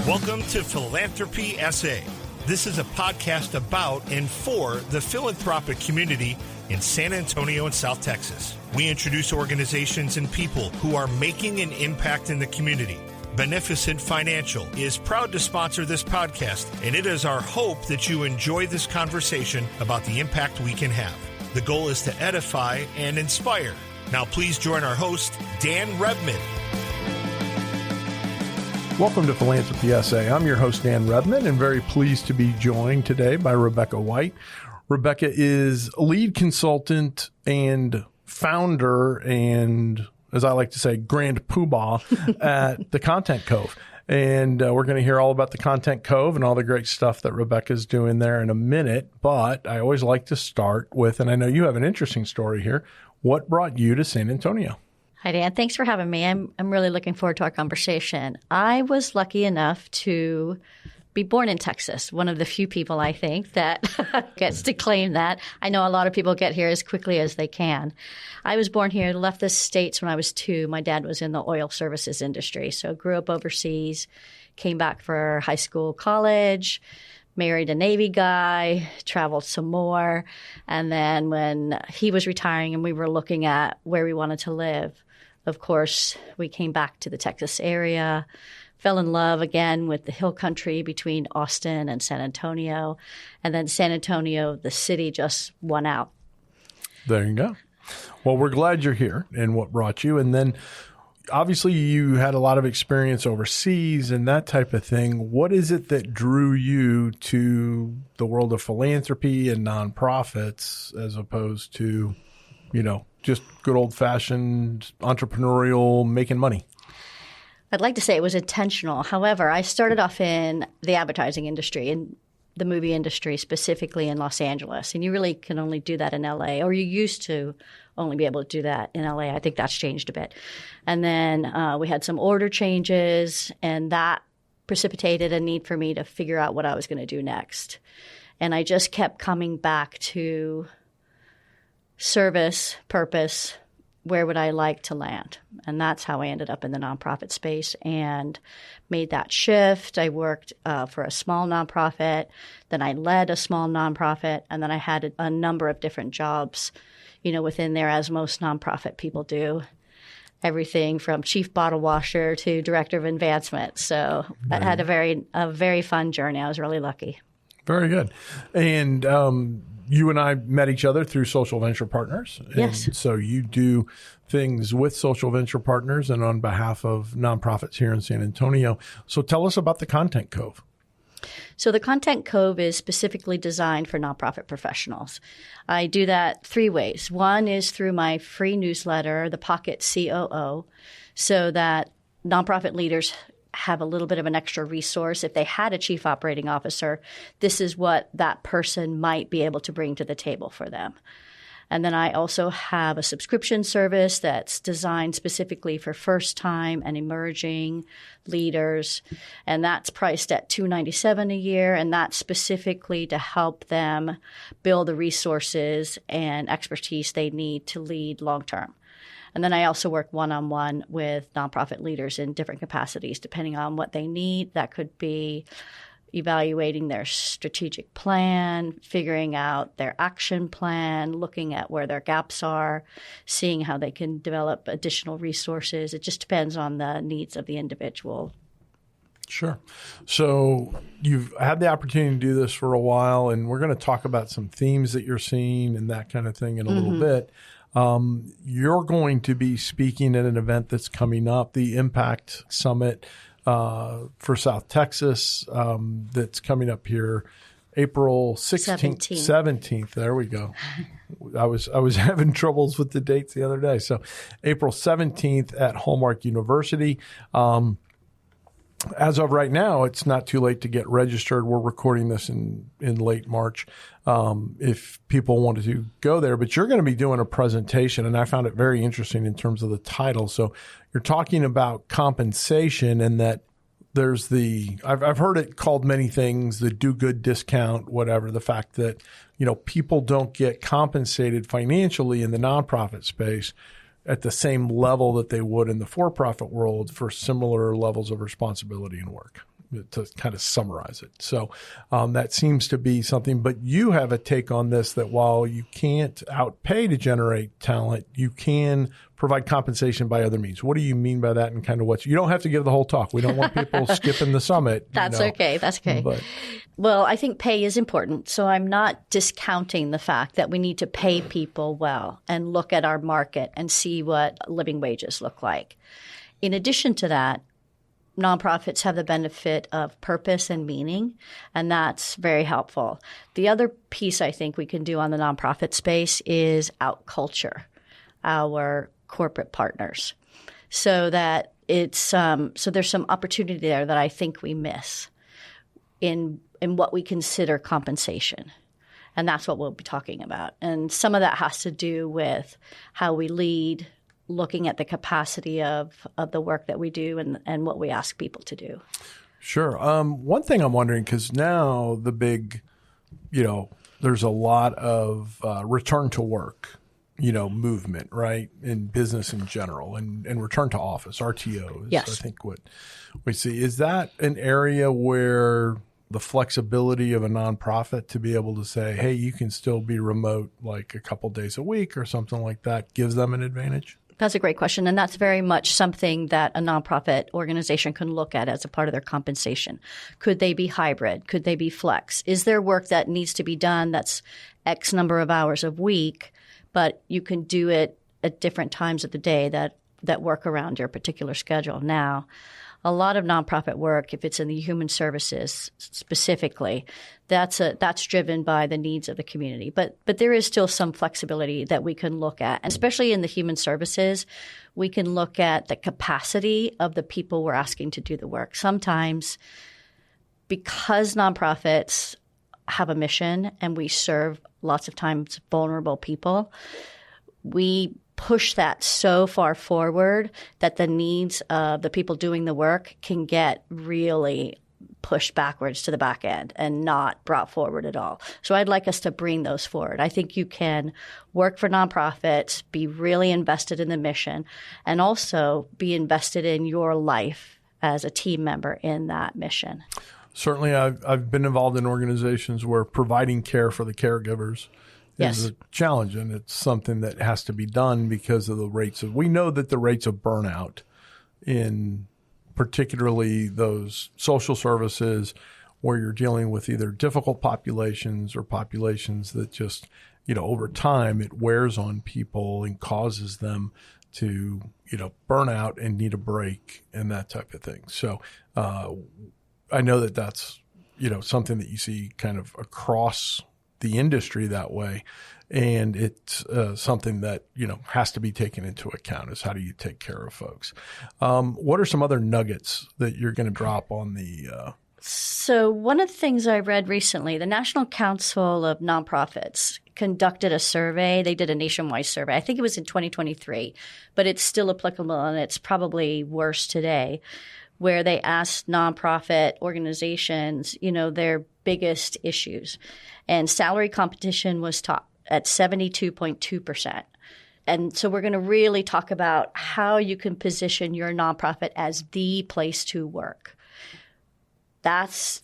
Welcome to Philanthropy SA. This is a podcast about and for the philanthropic community in San Antonio and South Texas. We introduce organizations and people who are making an impact in the community. Beneficent Financial is proud to sponsor this podcast, and it is our hope that you enjoy this conversation about the impact we can have. The goal is to edify and inspire. Now please join our host, Dan Rebman. Welcome to Philanthropy SA. I'm your host, Dan Rebman, and very pleased to be joined today by Rebecca White. Rebecca is lead consultant and founder and, as I like to say, grand poobah at the Content Cove. And we're going to hear all about the Content Cove and all the great stuff that Rebecca's doing there in a minute. But I always like to start with, and I know you have an interesting story here, what brought you to San Antonio? Hi, Dan. Thanks for having me. I'm really looking forward to our conversation. I was lucky enough to be born in Texas, one of the few people, I think, that gets to claim that. I know a lot of people get here as quickly as they can. I was born here, left the States when I was 2. My dad was in the oil services industry, so grew up overseas, came back for high school, college, married a Navy guy, traveled some more. And then when he was retiring and we were looking at where we wanted to live, of course, we came back to the Texas area, fell in love again with the hill country between Austin and San Antonio. And then San Antonio, the city, just won out. There you go. Well, we're glad you're here and what brought you. And then obviously you had a lot of experience overseas and that type of thing. What is it that drew you to the world of philanthropy and nonprofits as opposed to, just good old-fashioned entrepreneurial making money? I'd like to say it was intentional. However, I started off in the advertising industry, in the movie industry, specifically in Los Angeles. And you really can only do that in LA, or you used to only be able to do that in LA. I think that's changed a bit. And then we had some order changes, and that precipitated a need for me to figure out what I was going to do next. And I just kept coming back to service, purpose, where would I like to land? And that's how I ended up in the nonprofit space and made that shift. I worked for a small nonprofit, then I led a small nonprofit, and then I had a number of different jobs, within there, as most nonprofit people do. Everything from chief bottle washer to director of advancement. So I had a very fun journey. I was really lucky. Very good. And you and I met each other through Social Venture Partners. Yes. And so you do things with Social Venture Partners and on behalf of nonprofits here in San Antonio. So tell us about the Content Cove. So the Content Cove is specifically designed for nonprofit professionals. I do that 3 ways. One is through my free newsletter, The Pocket COO, so that nonprofit leaders have a little bit of an extra resource. If they had a chief operating officer, this is what that person might be able to bring to the table for them. And then I also have a subscription service that's designed specifically for first-time and emerging leaders, and that's priced at $297 a year, and that's specifically to help them build the resources and expertise they need to lead long-term. And then I also work one-on-one with nonprofit leaders in different capacities, depending on what they need. That could be evaluating their strategic plan, figuring out their action plan, looking at where their gaps are, seeing how they can develop additional resources. It just depends on the needs of the individual. Sure. So you've had the opportunity to do this for a while, and we're going to talk about some themes that you're seeing and that kind of thing in a little bit. You're going to be speaking at an event that's coming up, the Impact Summit for South Texas, that's coming up here April 16th, 17th. There we go. I was having troubles with the dates the other day. So April 17th at Hallmark University. As of right now, it's not too late to get registered. We're recording this in late March. If people wanted to go there, but you're going to be doing a presentation, and I found it very interesting in terms of the title. So you're talking about compensation, and that there's I've heard it called many things, the do good discount, whatever, the fact that, people don't get compensated financially in the nonprofit space at the same level that they would in the for-profit world for similar levels of responsibility and work. to kind of summarize it. So that seems to be something. But you have a take on this that while you can't outpay to generate talent, you can provide compensation by other means. What do you mean by that? And kind of you don't have to give the whole talk. We don't want people skipping the summit. That's okay. That's okay. Well, I think pay is important. So I'm not discounting the fact that we need to pay people well and look at our market and see what living wages look like. In addition to that, nonprofits have the benefit of purpose and meaning, and that's very helpful. The other piece I think we can do on the nonprofit space is out-culture our corporate partners, so that it's so there's some opportunity there that I think we miss in what we consider compensation. And that's what we'll be talking about. And some of that has to do with how we lead, looking at the capacity of the work that we do and what we ask people to do. Sure. One thing I'm wondering, because now the big, there's a lot of return to work, movement, right, in business in general, and return to office, RTO is, yes. I think, what we see. Is that an area where the flexibility of a nonprofit to be able to say, hey, you can still be remote like a couple days a week or something like that gives them an advantage? That's a great question. And that's very much something that a nonprofit organization can look at as a part of their compensation. Could they be hybrid? Could they be flex? Is there work that needs to be done that's X number of hours a week, but you can do it at different times of the day that work around your particular schedule? Now, a lot of nonprofit work, if it's in the human services specifically, that's driven by the needs of the community. But there is still some flexibility that we can look at, and especially in the human services, we can look at the capacity of the people we're asking to do the work. Sometimes, because nonprofits have a mission and we serve lots of times vulnerable people, we push that so far forward that the needs of the people doing the work can get really pushed backwards to the back end and not brought forward at all. So I'd like us to bring those forward. I think you can work for nonprofits, be really invested in the mission, and also be invested in your life as a team member in that mission. Certainly, I've been involved in organizations where providing care for the caregivers is a challenge, and it's something that has to be done because of the rates of – we know that the rates of burnout in particularly those social services where you're dealing with either difficult populations or populations that just, over time it wears on people and causes them to, burn out and need a break and that type of thing. So I know that that's, something that you see kind of across the industry that way. And it's something that, has to be taken into account is how do you take care of folks. What are some other nuggets that you're going to drop on the So one of the things I read recently, the National Council of Nonprofits conducted a survey. They did a nationwide survey. I think it was in 2023, but it's still applicable and it's probably worse today, where they asked nonprofit organizations, their biggest issues. And salary competition was top at 72.2%. And so we're going to really talk about how you can position your nonprofit as the place to work. That's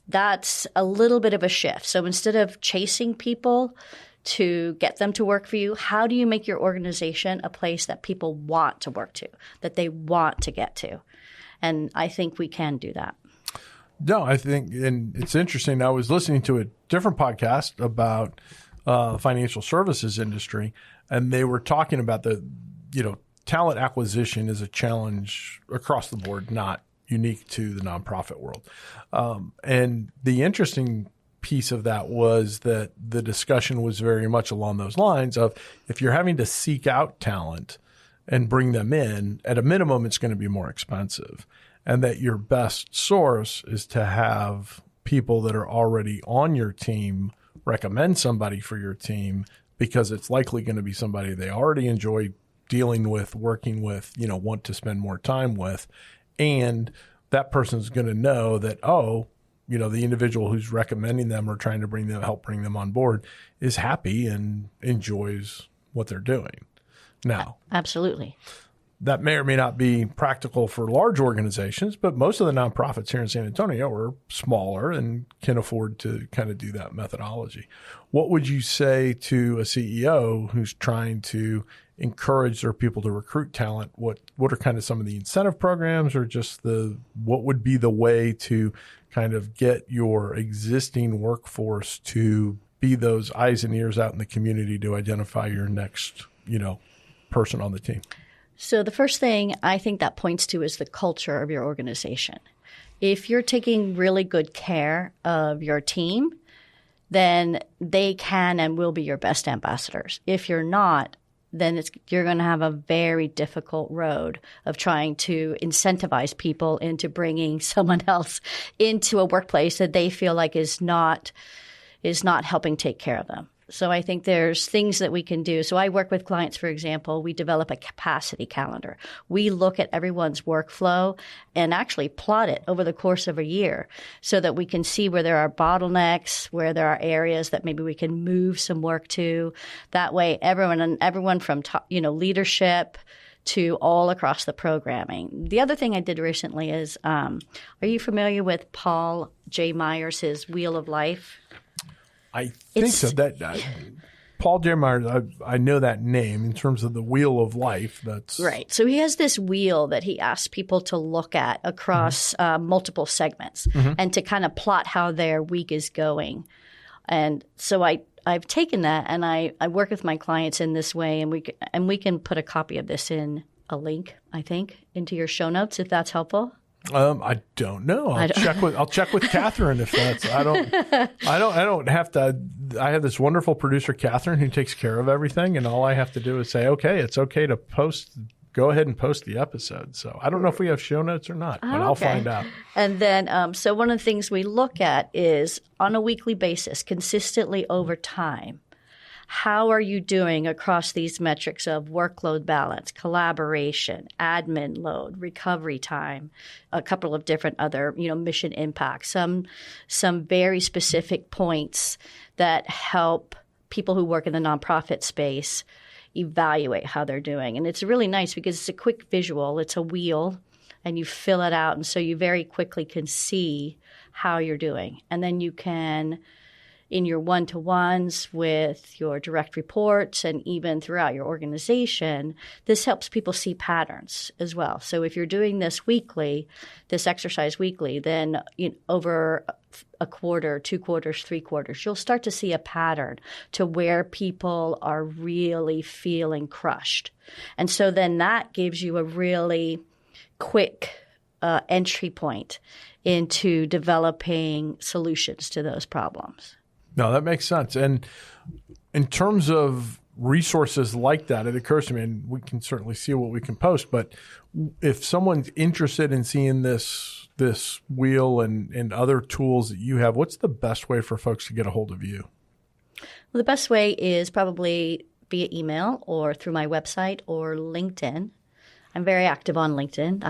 a little bit of a shift. So instead of chasing people to get them to work for you, how do you make your organization a place that people want to work to, that they want to get to? And I think we can do that. No, I think, and it's interesting. I was listening to a different podcast about the financial services industry, and they were talking about talent acquisition is a challenge across the board, not unique to the nonprofit world. And the interesting piece of that was that the discussion was very much along those lines of if you're having to seek out talent and bring them in, at a minimum, it's going to be more expensive. And that your best source is to have people that are already on your team recommend somebody for your team because it's likely going to be somebody they already enjoy dealing with, working with, want to spend more time with. And that person's going to know that, the individual who's recommending them or trying to help bring them on board is happy and enjoys what they're doing. Now, absolutely. that may or may not be practical for large organizations, but most of the nonprofits here in San Antonio are smaller and can afford to kind of do that methodology. What would you say to a CEO who's trying to encourage their people to recruit talent? What are kind of some of the incentive programs, or just what would be the way to kind of get your existing workforce to be those eyes and ears out in the community to identify your next, person on the team? So the first thing I think that points to is the culture of your organization. If you're taking really good care of your team, then they can and will be your best ambassadors. If you're not, then you're going to have a very difficult road of trying to incentivize people into bringing someone else into a workplace that they feel like is not helping take care of them. So I think there's things that we can do. So I work with clients, for example, we develop a capacity calendar. We look at everyone's workflow and actually plot it over the course of a year so that we can see where there are bottlenecks, where there are areas that maybe we can move some work to. That way, everyone from top, leadership to all across the programming. The other thing I did recently is, are you familiar with Paul J. Myers, his Wheel of Life? I think so. Paul J. Myers, I know that name in terms of the Wheel of Life. That's right. So he has this wheel that he asks people to look at across multiple segments and to kind of plot how their week is going. And so I've taken that and I work with my clients in this way, and we can put a copy of this in a link, I think, into your show notes if that's helpful. I don't know. I'll check with Catherine if that's. I don't have to. I have this wonderful producer, Catherine, who takes care of everything, and all I have to do is say, okay, it's okay to post. Go ahead and post the episode. So I don't know if we have show notes or not, but I'll find out. And then, so one of the things we look at is on a weekly basis, consistently over time. How are you doing across these metrics of workload balance, collaboration, admin load, recovery time, a couple of different other, mission impact, some very specific points that help people who work in the nonprofit space evaluate how they're doing. And it's really nice because it's a quick visual. It's a wheel and you fill it out. And so you very quickly can see how you're doing. And then you can, in your one-to-ones with your direct reports and even throughout your organization, this helps people see patterns as well. So if you're doing this exercise weekly, then over a quarter, 2 quarters, 3 quarters, you'll start to see a pattern to where people are really feeling crushed. And so then that gives you a really quick entry point into developing solutions to those problems. No, that makes sense. And in terms of resources like that, it occurs to me, and we can certainly see what we can post, but if someone's interested in seeing this wheel and other tools that you have, what's the best way for folks to get a hold of you? Well, the best way is probably via email or through my website or LinkedIn. I'm very active on LinkedIn.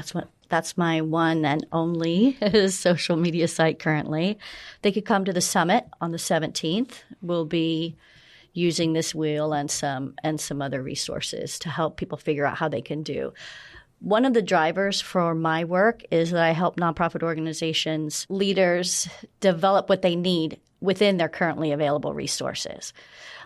That's my one and only social media site currently. They could come to the summit on the 17th. We'll be using this wheel and some other resources to help people figure out how they can do. One of the drivers for my work is that I help nonprofit organizations, leaders develop what they need within their currently available resources.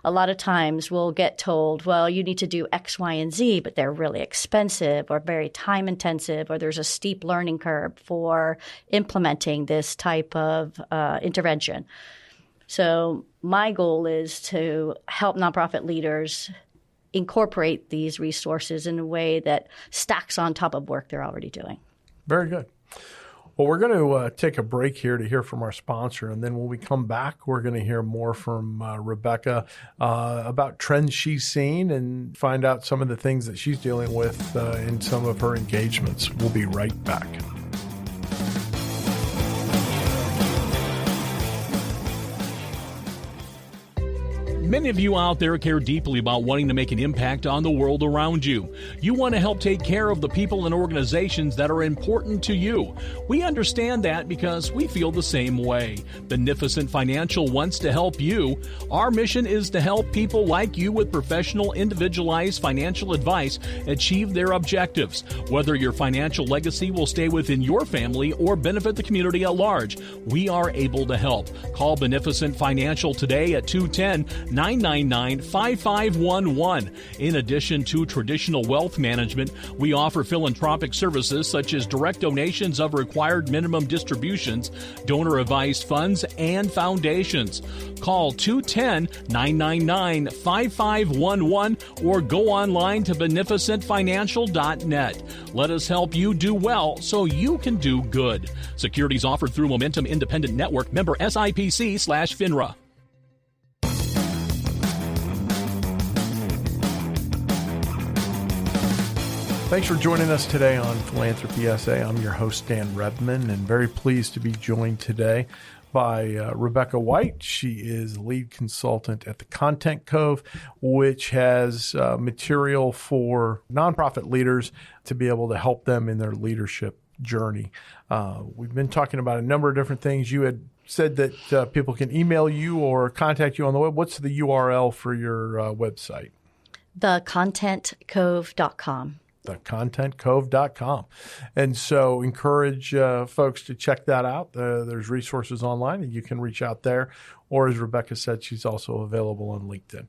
A lot of times we'll get told, well, you need to do X, Y, and Z, but they're really expensive or very time intensive, or there's a steep learning curve for implementing this type of intervention. So my goal is to help nonprofit leaders incorporate these resources in a way that stacks on top of work they're already doing. Very good. Well, we're going to take a break here to hear from our sponsor, and then when we come back, we're going to hear more from Rebecca about trends she's seen and find out some of the things that she's dealing with in some of her engagements. We'll be right back. Many of you out there care deeply about wanting to make an impact on the world around you. You want to help take care of the people and organizations that are important to you. We understand that because we feel the same way. Beneficent Financial wants to help you. Our mission is to help people like you with professional, individualized financial advice achieve their objectives. Whether your financial legacy will stay within your family or benefit the community at large, we are able to help. Call Beneficent Financial today at 210-999-5511. In addition to traditional wealth management, we offer philanthropic services such as direct donations of required minimum distributions, donor-advised funds, and foundations. Call 210-999-5511 or go online to beneficentfinancial.net. Let us help you do well so you can do good. Securities offered through Momentum Independent Network, member SIPC/FINRA. Thanks for joining us today on Philanthropy SA. I'm your host, Dan Redman, and very pleased to be joined today by Rebecca White. She is lead consultant at the Content Cove, which has material for nonprofit leaders to be able to help them in their leadership journey. We've been talking about a number of different things. You had said that people can email you or contact you on the web. What's the URL for your website? thecontentcove.com. thecontentcove.com. And so encourage folks to check that out. There's resources online and you can reach out there. Or as Rebecca said, she's also available on LinkedIn.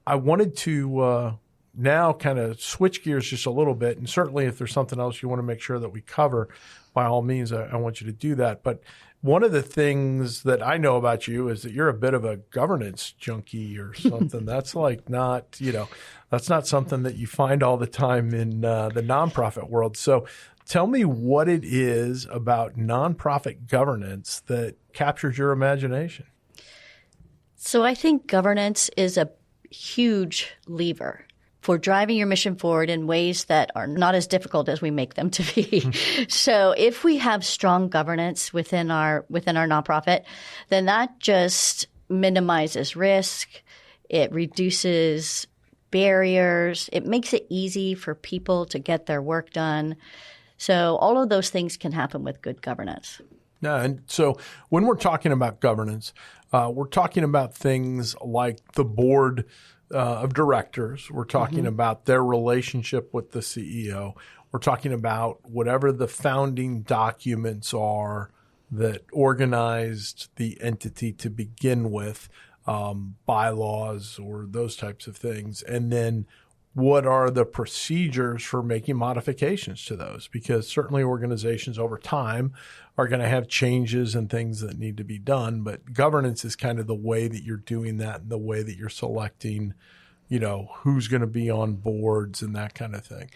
I wanted to now kind of switch gears just a little bit. And certainly if there's something else you want to make sure that we cover, by all means, I want you to do that. But one of the things that I know about you is that you're a bit of a governance junkie or something. That's like not, that's not something that you find all the time in the nonprofit world. So tell me what it is about nonprofit governance that captures your imagination. So I think governance is a huge lever for driving your mission forward in ways that are not as difficult as we make them to be. So if we have strong governance within our nonprofit, then that just minimizes risk. It reduces barriers. It makes it easy for people to get their work done. So all of those things can happen with good governance. Yeah, and so when we're talking about governance, we're talking about things like the board of directors. We're talking about their relationship with the CEO. We're talking about whatever the founding documents are that organized the entity to begin with, bylaws or those types of things. And then what are the procedures for making modifications to those? Because certainly organizations over time are going to have changes and things that need to be done. But governance is kind of the way that you're doing that and the way that you're selecting, who's going to be on boards and that kind of thing.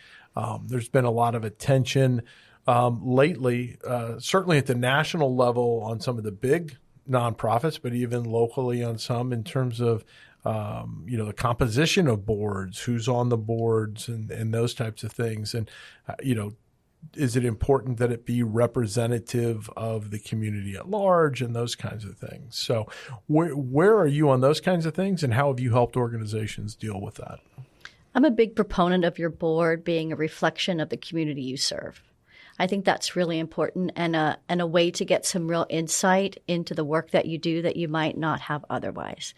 There's been a lot of attention lately, certainly at the national level on some of the big nonprofits, but even locally on some in terms of the composition of boards, who's on the boards and those types of things. And, is it important that it be representative of the community at large and those kinds of things? So where are you on those kinds of things and how have you helped organizations deal with that? I'm a big proponent of your board being a reflection of the community you serve. I think that's really important and a way to get some real insight into the work that you do that you might not have otherwise.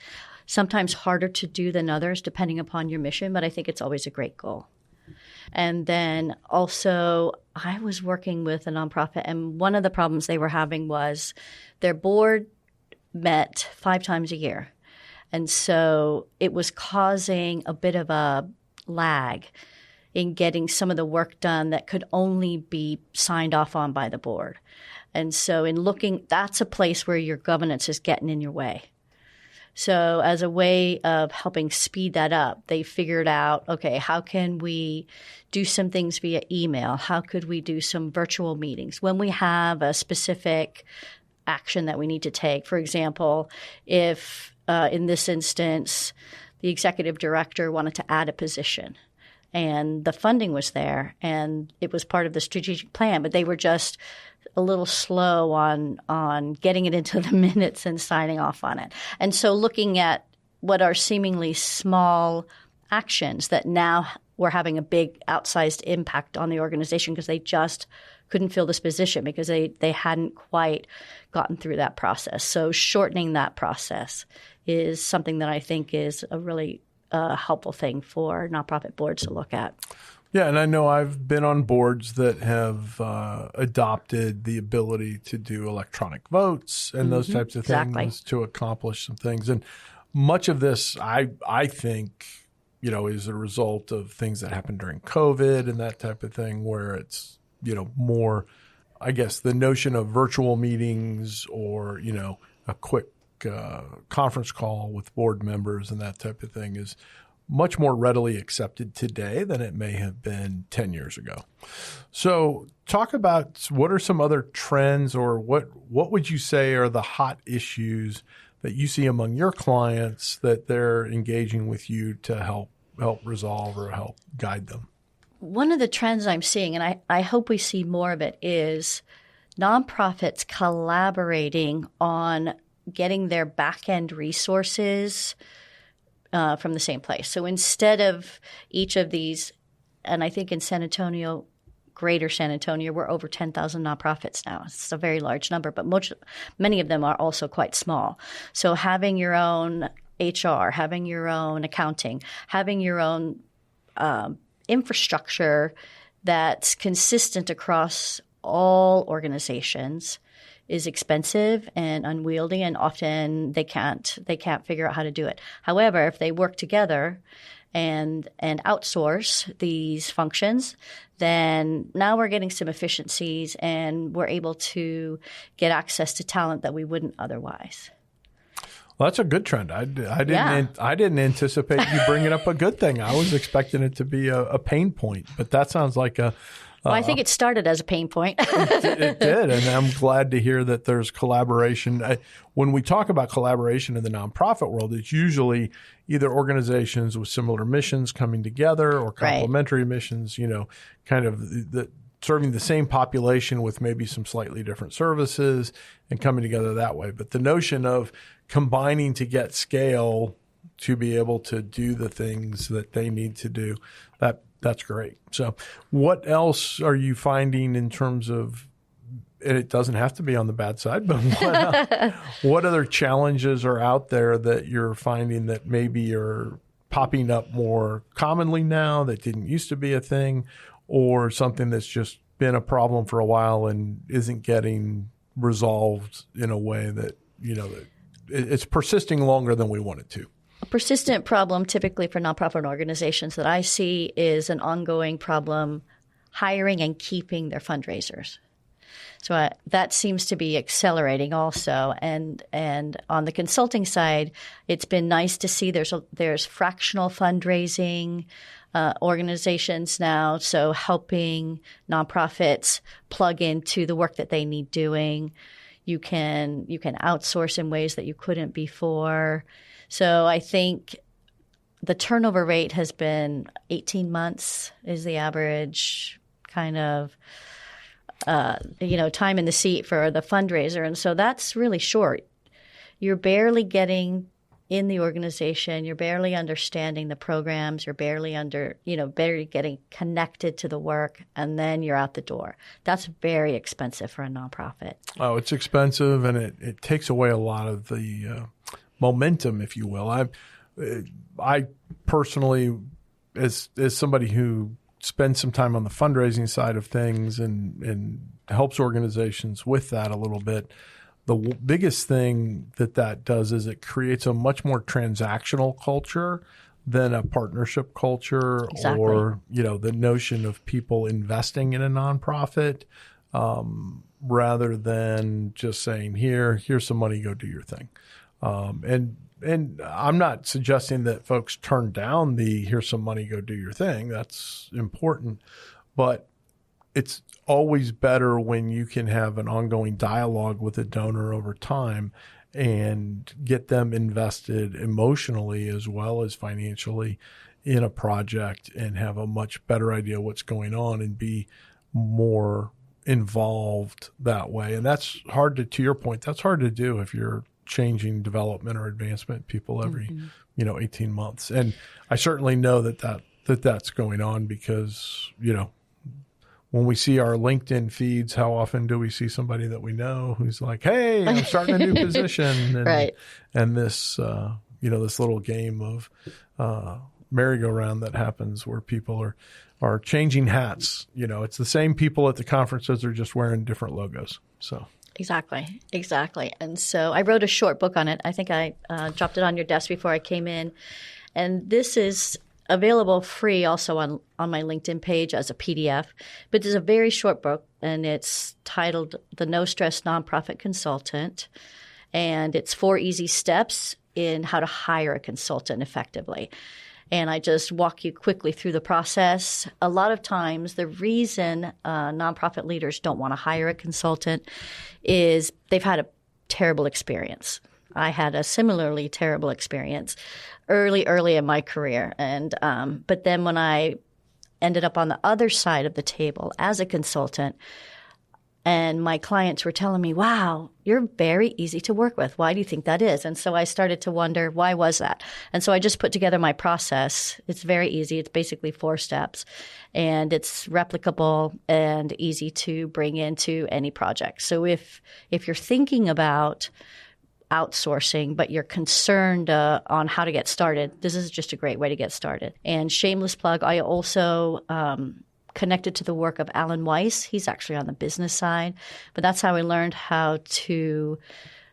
Sometimes harder to do than others depending upon your mission, but I think it's always a great goal. And then also I was working with a nonprofit and one of the problems they were having was their board met 5 times a year. And so it was causing a bit of a lag in getting some of the work done that could only be signed off on by the board. And so in looking, that's a place where your governance is getting in your way. So as a way of helping speed that up, they figured out, okay, how can we do some things via email? How could we do some virtual meetings? When we have a specific action that we need to take, for example, if in this instance, the executive director wanted to add a position and the funding was there and it was part of the strategic plan, but they were just a little slow on getting it into the minutes and signing off on it. And so looking at what are seemingly small actions that now were having a big outsized impact on the organization because they just couldn't fill this position because they hadn't quite gotten through that process. So shortening that process is something that I think is a really helpful thing for nonprofit boards to look at. Yeah, and I know I've been on boards that have adopted the ability to do electronic votes and those types of things to accomplish some things. And much of this, I think, is a result of things that happened during COVID and that type of thing, where it's, more, I guess, the notion of virtual meetings or, a quick conference call with board members and that type of thing is much more readily accepted today than it may have been 10 years ago. So talk about what are some other trends, or what would you say are the hot issues that you see among your clients that they're engaging with you to help resolve or help guide them? One of the trends I'm seeing, and I hope we see more of it, is nonprofits collaborating on getting their back-end resources from the same place. So instead of each of these, and I think in San Antonio, greater San Antonio, we're over 10,000 nonprofits now. It's a very large number, but many of them are also quite small. So having your own HR, having your own accounting, having your own infrastructure that's consistent across all organizations is expensive and unwieldy, and often they can't figure out how to do it. However, if they work together and outsource these functions, then now we're getting some efficiencies and we're able to get access to talent that we wouldn't otherwise. Well, that's a good trend. I didn't anticipate you bringing up a good thing. I was expecting it to be a pain point, but that sounds like a well, I think it started as a pain point. It did, and I'm glad to hear that there's collaboration. When we talk about collaboration in the nonprofit world, it's usually either organizations with similar missions coming together or complementary missions, kind of serving the same population with maybe some slightly different services and coming together that way. But the notion of combining to get scale to be able to do the things that they need to do, that's great. So what else are you finding in terms of, and it doesn't have to be on the bad side, but what other challenges are out there that you're finding that maybe are popping up more commonly now that didn't used to be a thing, or something that's just been a problem for a while and isn't getting resolved in a way that, that it's persisting longer than we want it to? A persistent problem typically for nonprofit organizations that I see is an ongoing problem hiring and keeping their fundraisers. So that seems to be accelerating also. And on the consulting side, it's been nice to see there's fractional fundraising organizations now, so helping nonprofits plug into the work that they need doing. You can outsource in ways that you couldn't before. So I think the turnover rate has been 18 months is the average kind of time in the seat for the fundraiser. And so that's really short. You're barely getting in the organization. You're barely understanding the programs. You're barely getting connected to the work, and then you're out the door. That's very expensive for a nonprofit. Oh, it's expensive, and it takes away a lot of the momentum, if you will. I personally, as somebody who spends some time on the fundraising side of things and helps organizations with that a little bit, the biggest thing that does is it creates a much more transactional culture than a partnership culture. Exactly. Or, the notion of people investing in a nonprofit rather than just saying, here's some money, go do your thing. And I'm not suggesting that folks turn down the here's some money, go do your thing. That's important. But it's always better when you can have an ongoing dialogue with a donor over time and get them invested emotionally as well as financially in a project and have a much better idea what's going on and be more involved that way. And that's hard to your point, that's hard to do if you're changing development or advancement people every 18 months. And I certainly know that that's going on because, when we see our LinkedIn feeds, how often do we see somebody that we know who's like, hey, I'm starting a new position. And, right. And this, this little game of merry-go-round that happens where people are changing hats. It's the same people at the conferences, they're just wearing different logos. So Exactly. And so I wrote a short book on it. I think I dropped it on your desk before I came in. And this is available free also on my LinkedIn page as a PDF. But it's a very short book, and it's titled The No Stress Nonprofit Consultant. And it's 4 easy steps in how to hire a consultant effectively. And I just walk you quickly through the process. A lot of times the reason nonprofit leaders don't want to hire a consultant is they've had a terrible experience. I had a similarly terrible experience early in my career. And but then when I ended up on the other side of the table as a consultant, and my clients were telling me, wow, you're very easy to work with. Why do you think that is? And so I started to wonder, why was that? And so I just put together my process. It's very easy. It's basically 4 steps, and it's replicable and easy to bring into any project. So if you're thinking about outsourcing, but you're concerned on how to get started, this is just a great way to get started. And shameless plug, I also connected to the work of Alan Weiss. He's actually on the business side, but that's how I learned how to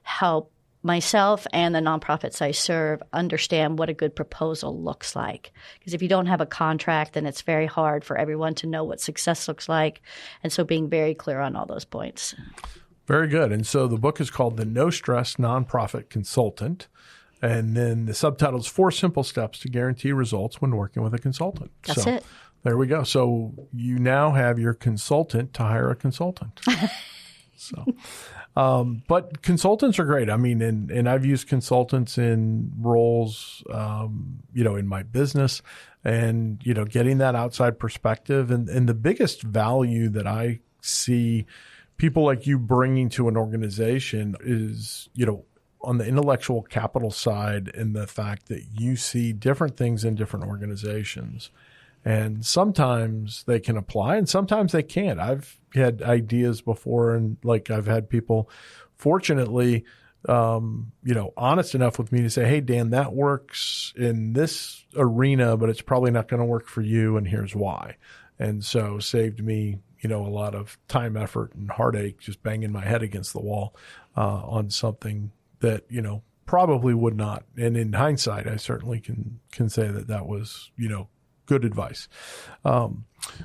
help myself and the nonprofits I serve understand what a good proposal looks like. Because if you don't have a contract, then it's very hard for everyone to know what success looks like. And so being very clear on all those points. Very good. And so the book is called The No Stress Nonprofit Consultant. And then the subtitle is 4 Simple Steps to Guarantee Results When Working with a Consultant. That's it. There we go. So you now have your consultant to hire a consultant. But consultants are great. I mean, and I've used consultants in roles, in my business and, getting that outside perspective. And the biggest value that I see people like you bringing to an organization is, on the intellectual capital side and the fact that you see different things in different organizations. And sometimes they can apply and sometimes they can't. I've had ideas before and I've had people fortunately, honest enough with me to say, hey, Dan, that works in this arena, but it's probably not going to work for you. And here's why. And so saved me, a lot of time, effort, and heartache just banging my head against the wall on something that, probably would not. And in hindsight, I certainly can say that was, good advice.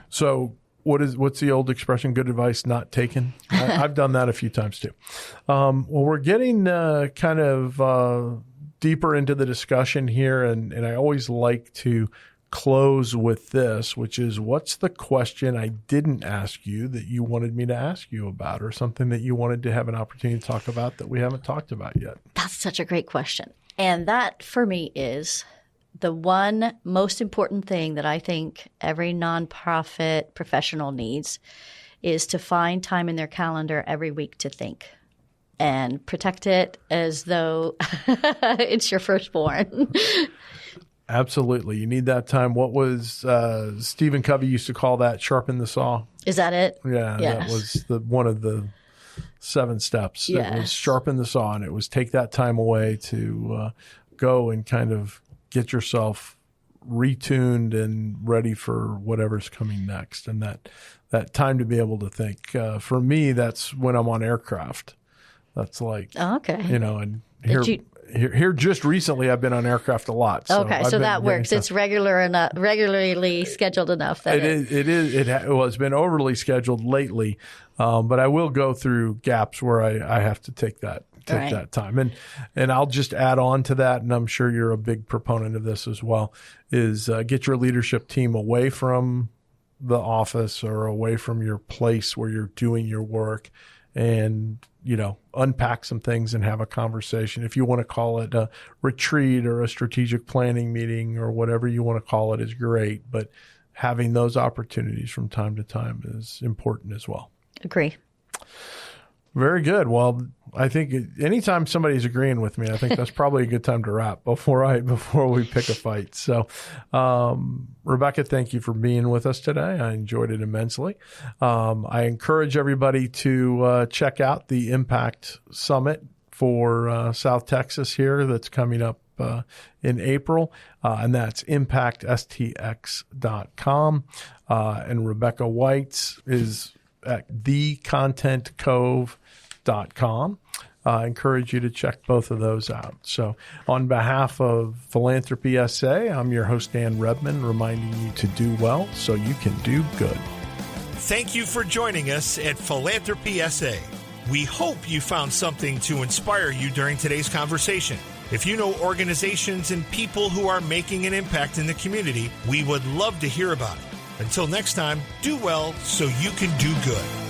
So what's the old expression? Good advice not taken. I've done that a few times too. Well, we're getting kind of deeper into the discussion here, and I always like to close with this, which is, what's the question I didn't ask you that you wanted me to ask you about, or something that you wanted to have an opportunity to talk about that we haven't talked about yet? That's such a great question. And that for me is the one most important thing that I think every nonprofit professional needs is to find time in their calendar every week to think and protect it as though it's your firstborn. Absolutely. You need that time. What was Stephen Covey used to call that? Sharpen the saw. Is that it? Yeah, yes. That was one of the 7 steps. Yes. It was sharpen the saw, and it was take that time away to go and kind of get yourself retuned and ready for whatever's coming next. And that time to be able to think. For me, that's when I'm on aircraft. That's like, okay. And here just recently I've been on aircraft a lot. So okay, so that works. It's regularly scheduled enough. That it's been overly scheduled lately, but I will go through gaps where I have to take that time. And I'll just add on to that, and I'm sure you're a big proponent of this as well, is get your leadership team away from the office or away from your place where you're doing your work and, unpack some things and have a conversation. If you want to call it a retreat or a strategic planning meeting or whatever you want to call it is great, but having those opportunities from time to time is important as well. Agree. Very good. Well, I think anytime somebody's agreeing with me, I think that's probably a good time to wrap before we pick a fight. So, Rebecca, thank you for being with us today. I enjoyed it immensely. I encourage everybody to check out the Impact Summit for South Texas here that's coming up in April, and that's impactstx.com. And Rebecca White's is at thecontentcove.com. I encourage you to check both of those out. So on behalf of Philanthropy SA, I'm your host, Dan Redman, reminding you to do well so you can do good. Thank you for joining us at Philanthropy SA. We hope you found something to inspire you during today's conversation. If you know organizations and people who are making an impact in the community, we would love to hear about it. Until next time, do well so you can do good.